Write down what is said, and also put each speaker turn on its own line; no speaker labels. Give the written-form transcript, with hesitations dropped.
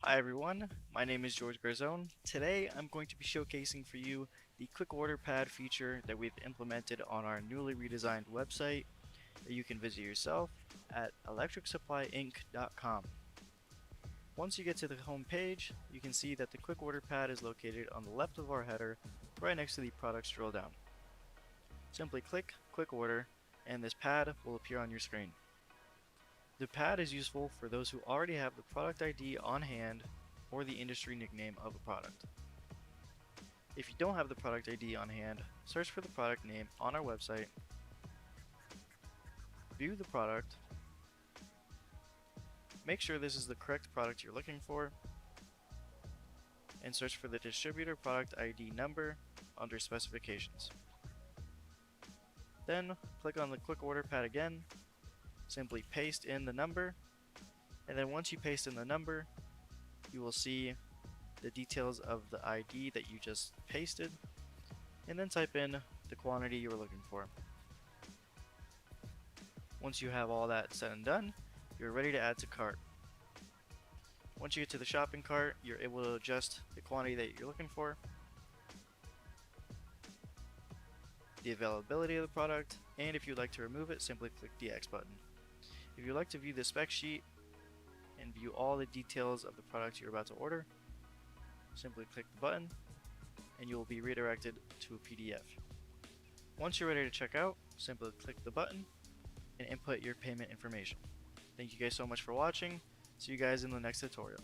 Hi everyone, my name is George Garzone. Today I'm going to be showcasing for you the quick order pad feature that we've implemented on our newly redesigned website that you can visit yourself at electricsupplyinc.com. Once you get to the home page, you can see that the quick order pad is located on the left of our header right next to the products drill down. Simply click quick order and this pad will appear on your screen. The pad is useful for those who already have the product ID on hand or the industry nickname of a product. If you don't have the product ID on hand, search for the product name on our website, view the product, make sure this is the correct product you're looking for, and search for the distributor product ID number under specifications. Then click on the quick order pad again, simply paste in the number, and then once you paste in the number, you will see the details of the ID that you just pasted, and then type in the quantity you were looking for. Once you have all that said and done, you're ready to add to cart. Once you get to the shopping cart, you're able to adjust the quantity that you're looking for, the availability of the product, and if you'd like to remove it, simply click the X button. If you'd like to view the spec sheet and view all the details of the product you're about to order, simply click the button and you will be redirected to a PDF. Once you're ready to check out, simply click the button and input your payment information. Thank you guys so much for watching. See you guys in the next tutorial.